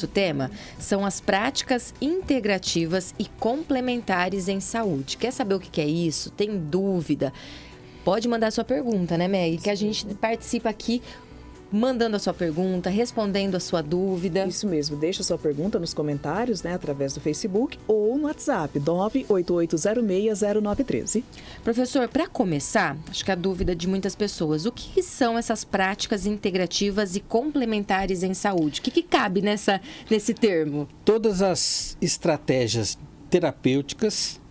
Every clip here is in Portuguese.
nosso tema? São as práticas integrativas e complementares em saúde. Quer saber o que é isso? Tem dúvida? Pode mandar sua pergunta, né, Meg? Que a gente participa aqui mandando a sua pergunta, respondendo a sua dúvida. Isso mesmo, deixa a sua pergunta nos comentários, né, através do Facebook ou no WhatsApp, 988060913. Professor, para começar, acho que a dúvida de muitas pessoas, o que são essas práticas integrativas e complementares em saúde? O que cabe nesse termo? Todas as estratégias terapêuticas,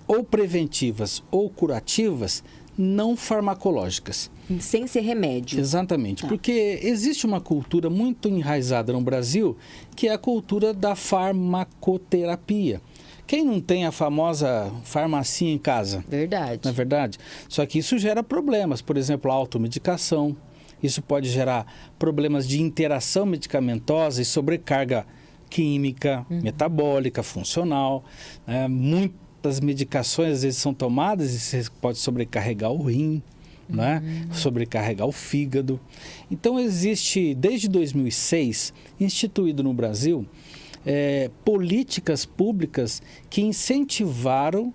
ou preventivas ou curativas, não farmacológicas. Sem ser remédio. Exatamente, porque existe uma cultura muito enraizada no Brasil, que é a cultura da farmacoterapia. Quem não tem a famosa farmacinha em casa? Verdade. Não é verdade? Só que isso gera problemas, por exemplo, a automedicação. Isso pode gerar problemas de interação medicamentosa e sobrecarga química, metabólica, funcional. Muitas medicações às vezes são tomadas e você pode sobrecarregar o rim, né? Sobrecarregar o fígado. Então existe, desde 2006, instituído no Brasil, políticas públicas que incentivaram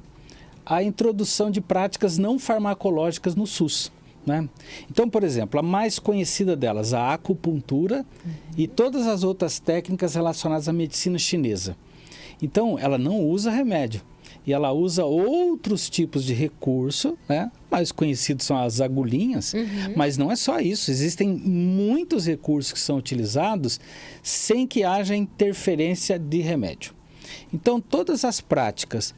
a introdução de práticas não farmacológicas no SUS. Né? Então, por exemplo, a mais conhecida delas, a acupuntura e todas as outras técnicas relacionadas à medicina chinesa. Então, ela não usa remédio. E ela usa outros tipos de recurso, né? Mais conhecidos são as agulhinhas, mas não é só isso. Existem muitos recursos que são utilizados sem que haja interferência de remédio. Então, todas as práticas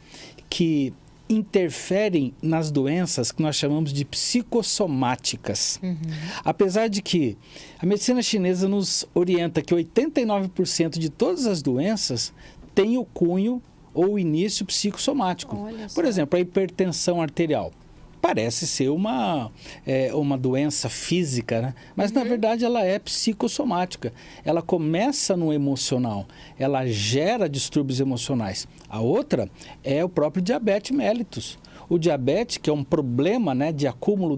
que interferem nas doenças que nós chamamos de psicossomáticas. Apesar de que a medicina chinesa nos orienta que 89% de todas as doenças têm o cunho ou início psicossomático. Por exemplo, a hipertensão arterial. Parece ser uma doença física, né? Mas na verdade ela é psicossomática. Ela começa no emocional, ela gera distúrbios emocionais. A outra é o próprio diabetes mellitus. O diabetes, que é um problema, né, de acúmulo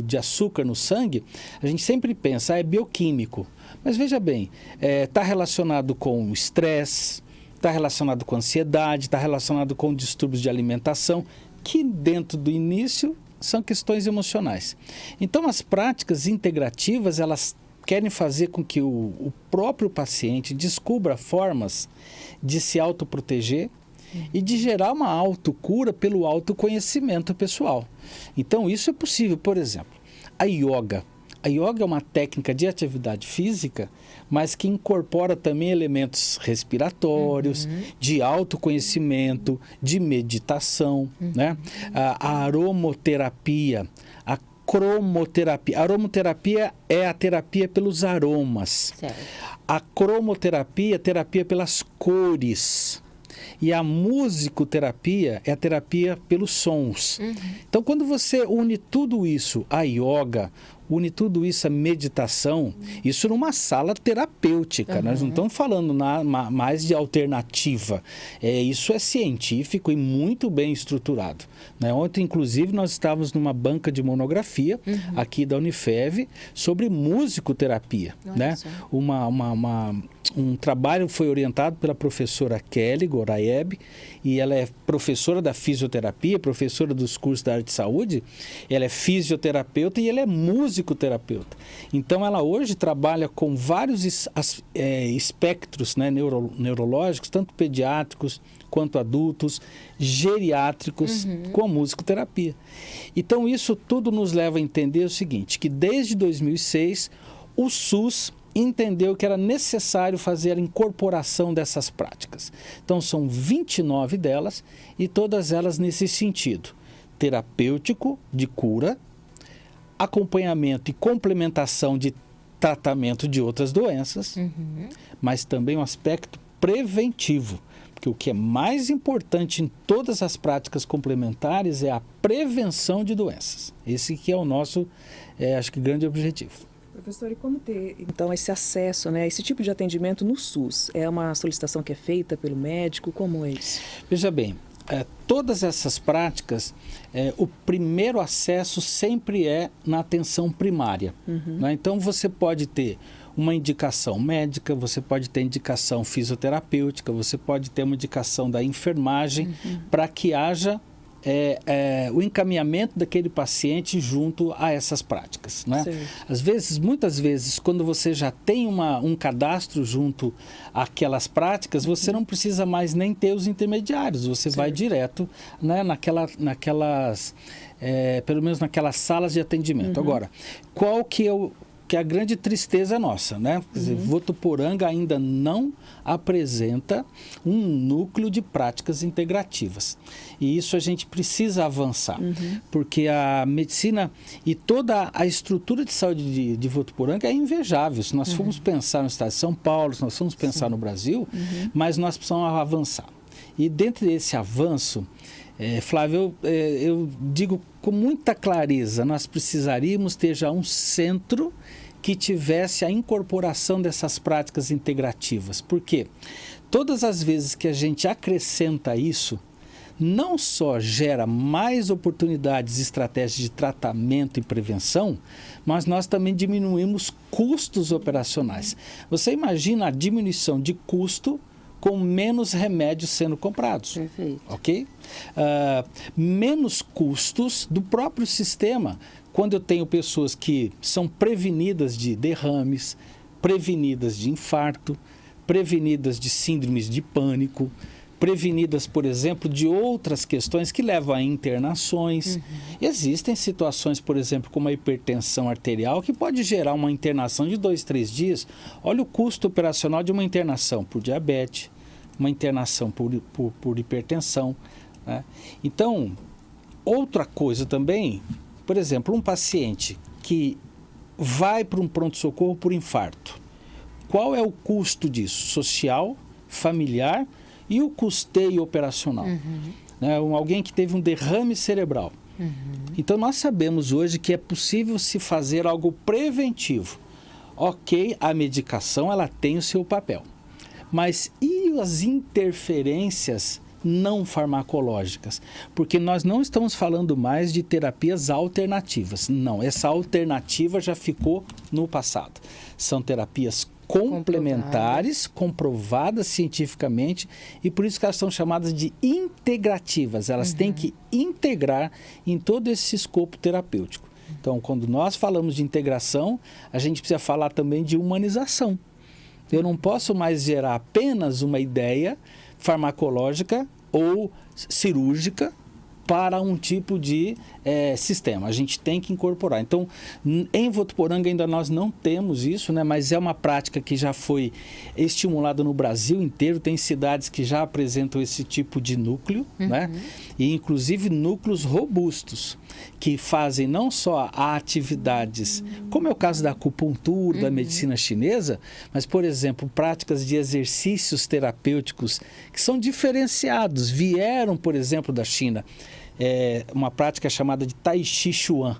de açúcar no sangue, a gente sempre pensa, é bioquímico. Mas veja bem, está relacionado com o estresse, está relacionado com ansiedade, está relacionado com distúrbios de alimentação, que dentro do início são questões emocionais. Então, as práticas integrativas, elas querem fazer com que o próprio paciente descubra formas de se autoproteger e de gerar uma autocura pelo autoconhecimento pessoal. Então, isso é possível. Por exemplo, a yoga. A yoga é uma técnica de atividade física, mas que incorpora também elementos respiratórios, de autoconhecimento, de meditação, né? A aromoterapia, a cromoterapia. A aromoterapia é a terapia pelos aromas. Certo. A cromoterapia é a terapia pelas cores. E a musicoterapia é a terapia pelos sons. Então, quando você une tudo isso, a yoga, une tudo isso à meditação, isso numa sala terapêutica. Nós não estamos falando mais de alternativa. Isso é científico e muito bem estruturado. Né? Ontem, inclusive, nós estávamos numa banca de monografia aqui da Unifev sobre musicoterapia. Né? Um trabalho foi orientado pela professora Kelly Goraieb, e ela é professora da fisioterapia, professora dos cursos da área de saúde. Ela é fisioterapeuta e ela é musicoterapeuta. Então, ela hoje trabalha com vários espectros, né, neurológicos, tanto pediátricos quanto adultos, geriátricos, com a musicoterapia. Então, isso tudo nos leva a entender o seguinte, que desde 2006, o SUS entendeu que era necessário fazer a incorporação dessas práticas. Então, são 29 delas e todas elas nesse sentido. Terapêutico, de cura, acompanhamento e complementação de tratamento de outras doenças, mas também um aspecto preventivo. Porque o que é mais importante em todas as práticas complementares é a prevenção de doenças. Esse que é o nosso, acho que, grande objetivo. Professor, e como ter, então, esse acesso, né, esse tipo de atendimento no SUS? É uma solicitação que é feita pelo médico? Como é isso? Veja bem, todas essas práticas, o primeiro acesso sempre é na atenção primária. Né? Então, você pode ter uma indicação médica, você pode ter indicação fisioterapêutica, você pode ter uma indicação da enfermagem para que haja o encaminhamento daquele paciente junto a essas práticas, né? Muitas vezes, quando você já tem um cadastro junto àquelas práticas, você não precisa mais nem ter os intermediários, você vai direto, né, pelo menos naquelas salas de atendimento. Agora, qual que é a grande tristeza nossa, né? Quer dizer, Votuporanga ainda não apresenta um núcleo de práticas integrativas. E isso a gente precisa avançar, porque a medicina e toda a estrutura de saúde de Votuporanga é invejável. Se nós formos pensar no estado de São Paulo, se nós formos pensar no Brasil, mas nós precisamos avançar. E dentro desse avanço, Flávio, eu digo com muita clareza, nós precisaríamos ter já um centro que tivesse a incorporação dessas práticas integrativas. Por quê? Todas as vezes que a gente acrescenta isso, não só gera mais oportunidades e estratégias de tratamento e prevenção, mas nós também diminuímos custos operacionais. Você imagina a diminuição de custo com menos remédios sendo comprados. Perfeito. Ok? Menos custos do próprio sistema. Quando eu tenho pessoas que são prevenidas de derrames, prevenidas de infarto, prevenidas de síndromes de pânico, prevenidas, por exemplo, de outras questões que levam a internações. Existem situações, por exemplo, como a hipertensão arterial, que pode gerar uma internação de 2, 3 dias. Olha o custo operacional de uma internação por diabetes, uma internação por hipertensão, né? Então, outra coisa também, por exemplo, um paciente que vai para um pronto-socorro por infarto. Qual é o custo disso? Social, familiar e o custeio operacional. Né? Alguém que teve um derrame cerebral. Então, nós sabemos hoje que é possível se fazer algo preventivo. Ok, a medicação ela tem o seu papel. Mas e as interferências não farmacológicas? Porque nós não estamos falando mais de terapias alternativas. Não, essa alternativa já ficou no passado. São terapias complementares, comprovadas cientificamente, e por isso que elas são chamadas de integrativas. Elas têm que integrar em todo esse escopo terapêutico. Então, quando nós falamos de integração, a gente precisa falar também de humanização. Eu não posso mais gerar apenas uma ideia farmacológica ou cirúrgica para um tipo de sistema. A gente tem que incorporar. Então, em Votuporanga ainda nós não temos isso, né? Mas é uma prática que já foi estimulada no Brasil inteiro. Tem cidades que já apresentam esse tipo de núcleo, né? E inclusive núcleos robustos, que fazem não só atividades, como é o caso da acupuntura, da medicina chinesa, mas, por exemplo, práticas de exercícios terapêuticos que são diferenciados, vieram, por exemplo, da China. Uma prática chamada de Tai Chi Chuan.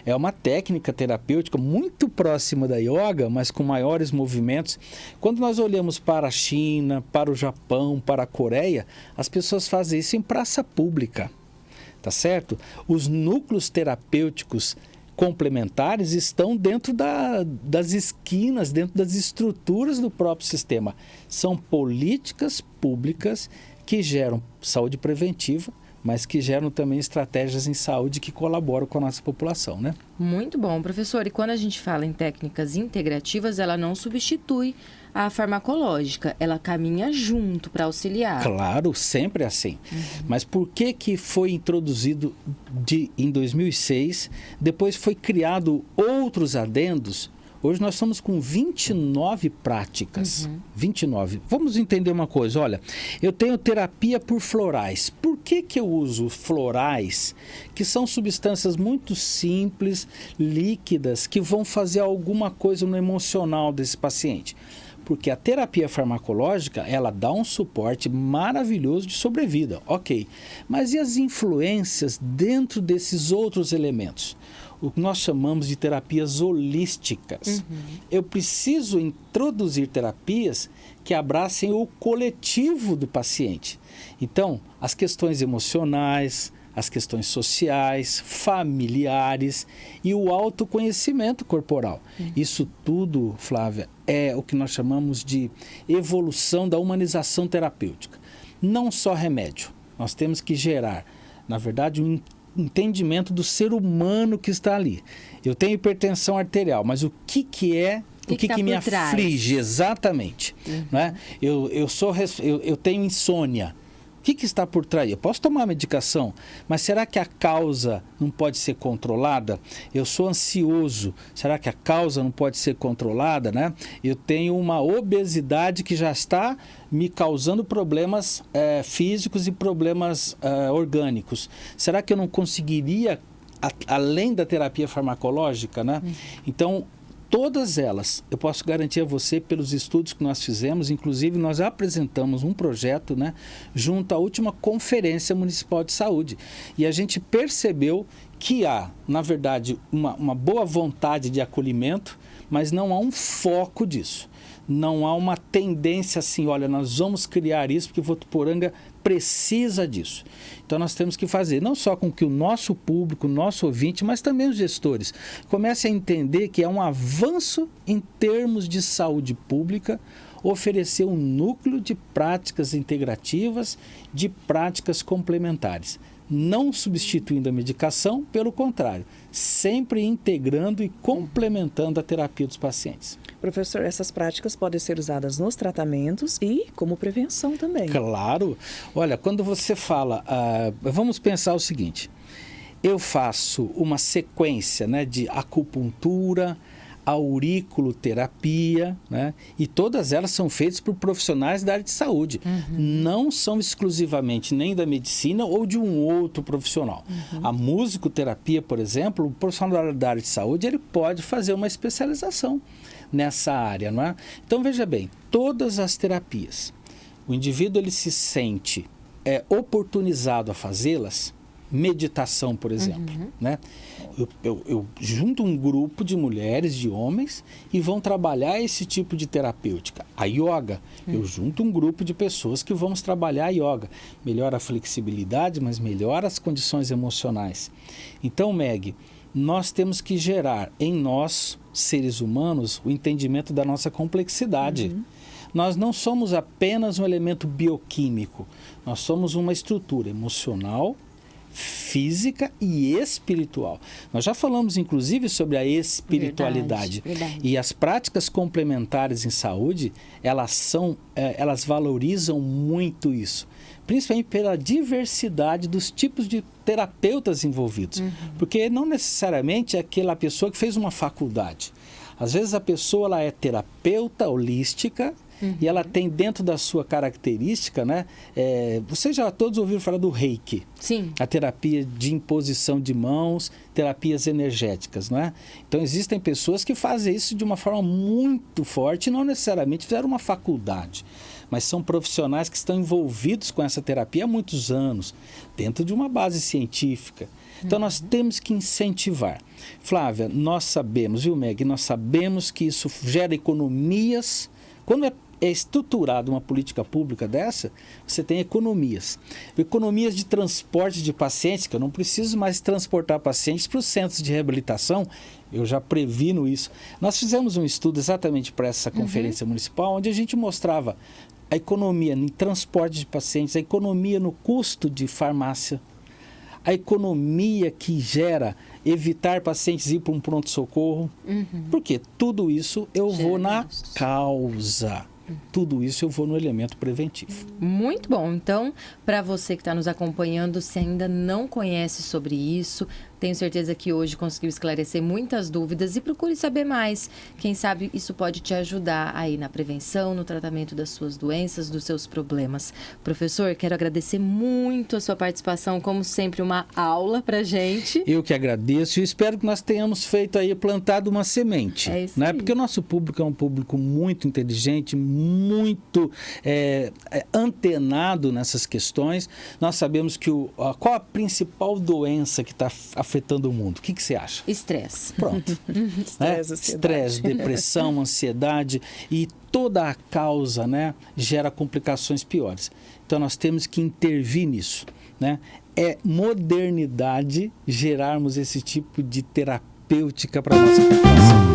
É uma técnica terapêutica muito próxima da yoga, mas com maiores movimentos. Quando nós olhamos para a China, para o Japão, para a Coreia, as pessoas fazem isso em praça pública, tá certo? Os núcleos terapêuticos complementares estão dentro das esquinas, dentro das estruturas do próprio sistema. São políticas públicas que geram saúde preventiva, mas que geram também estratégias em saúde que colaboram com a nossa população, né? Muito bom, professor. E quando a gente fala em técnicas integrativas, ela não substitui a farmacológica, ela caminha junto para auxiliar. Claro, sempre assim. Mas por que foi introduzido em 2006, depois foi criado outros adendos? Hoje nós estamos com 29 práticas. 29. Vamos entender uma coisa. Olha, eu tenho terapia por florais. Por que eu uso florais? Que são substâncias muito simples, líquidas, que vão fazer alguma coisa no emocional desse paciente. Porque a terapia farmacológica, ela dá um suporte maravilhoso de sobrevida. Ok. Mas e as influências dentro desses outros elementos? O que nós chamamos de terapias holísticas. Eu preciso introduzir terapias que abracem o coletivo do paciente. Então, as questões emocionais, as questões sociais, familiares e o autoconhecimento corporal. Isso tudo, Flávia, é o que nós chamamos de evolução da humanização terapêutica. Não só remédio. Nós temos que gerar, na verdade, um entendimento do ser humano que está ali. Eu tenho hipertensão arterial, mas o que é... O que me aflige, exatamente. Né? Eu tenho insônia. O que está por trás? Eu posso tomar medicação, mas será que a causa não pode ser controlada? Eu sou ansioso, será que a causa não pode ser controlada? Né? Eu tenho uma obesidade que já está me causando problemas físicos e problemas orgânicos. Será que eu não conseguiria, além da terapia farmacológica? Né? Então, todas elas, eu posso garantir a você, pelos estudos que nós fizemos, inclusive nós apresentamos um projeto, né, junto à última Conferência Municipal de Saúde. E a gente percebeu que há, na verdade, uma boa vontade de acolhimento, mas não há um foco disso. Não há uma tendência assim, olha, nós vamos criar isso porque Votuporanga precisa disso. Então nós temos que fazer, não só com que o nosso público, o nosso ouvinte, mas também os gestores comecem a entender que é um avanço em termos de saúde pública oferecer um núcleo de práticas integrativas, de práticas complementares. Não substituindo a medicação, pelo contrário, sempre integrando e complementando a terapia dos pacientes. Professor, essas práticas podem ser usadas nos tratamentos e como prevenção também. Claro. Olha, quando você fala, vamos pensar o seguinte, eu faço uma sequência, né, de acupuntura, auriculoterapia, né? E todas elas são feitas por profissionais da área de saúde. Não são exclusivamente nem da medicina ou de um outro profissional. A musicoterapia, por exemplo, o profissional da área de saúde, ele pode fazer uma especialização nessa área, não é? Então, veja bem, todas as terapias, o indivíduo ele se sente oportunizado a fazê-las. Meditação, por exemplo, né? Eu junto um grupo de mulheres, de homens, e vão trabalhar esse tipo de terapêutica. A yoga, eu junto um grupo de pessoas que vamos trabalhar a yoga. Melhora a flexibilidade, mas melhora as condições emocionais. Então, Meg, nós temos que gerar em nós, seres humanos, o entendimento da nossa complexidade. Nós não somos apenas um elemento bioquímico, nós somos uma estrutura emocional, física e espiritual. Nós já falamos, inclusive, sobre a espiritualidade. Verdade. E as práticas complementares em saúde, elas valorizam muito isso. Principalmente pela diversidade dos tipos de terapeutas envolvidos. Porque não necessariamente é aquela pessoa que fez uma faculdade. Às vezes a pessoa ela é terapeuta holística, e ela tem dentro da sua característica, né? Vocês já todos ouviram falar do Reiki. Sim. A terapia de imposição de mãos, terapias energéticas, não é? Então existem pessoas que fazem isso de uma forma muito forte, não necessariamente fizeram uma faculdade, mas são profissionais que estão envolvidos com essa terapia há muitos anos, dentro de uma base científica. Então nós temos que incentivar. Flávia, nós sabemos, viu, Meg? Nós sabemos que isso gera economias. Quando é estruturada uma política pública dessa, você tem economias. Economias de transporte de pacientes, que eu não preciso mais transportar pacientes para os centros de reabilitação, eu já previno isso. Nós fizemos um estudo exatamente para essa conferência municipal, onde a gente mostrava a economia em transporte de pacientes, a economia no custo de farmácia, a economia que gera evitar pacientes ir para um pronto-socorro. Porque tudo isso eu vou na causa. Tudo isso eu vou no elemento preventivo. Muito bom. Então, para você que está nos acompanhando, se ainda não conhece sobre isso, tenho certeza que hoje conseguiu esclarecer muitas dúvidas e procure saber mais. Quem sabe isso pode te ajudar aí na prevenção, no tratamento das suas doenças, dos seus problemas. Professor, quero agradecer muito a sua participação, como sempre, uma aula pra gente. Eu que agradeço e espero que nós tenhamos feito aí, plantado uma semente. É isso né? aí. Porque o nosso público é um público muito inteligente, muito antenado nessas questões. Nós sabemos que qual a principal doença que está afetando o mundo? O que você acha? Estresse. Pronto. Estresse, depressão, ansiedade e toda a causa, né, gera complicações piores. Então nós temos que intervir nisso. né? É modernidade gerarmos esse tipo de terapêutica para a nossa população.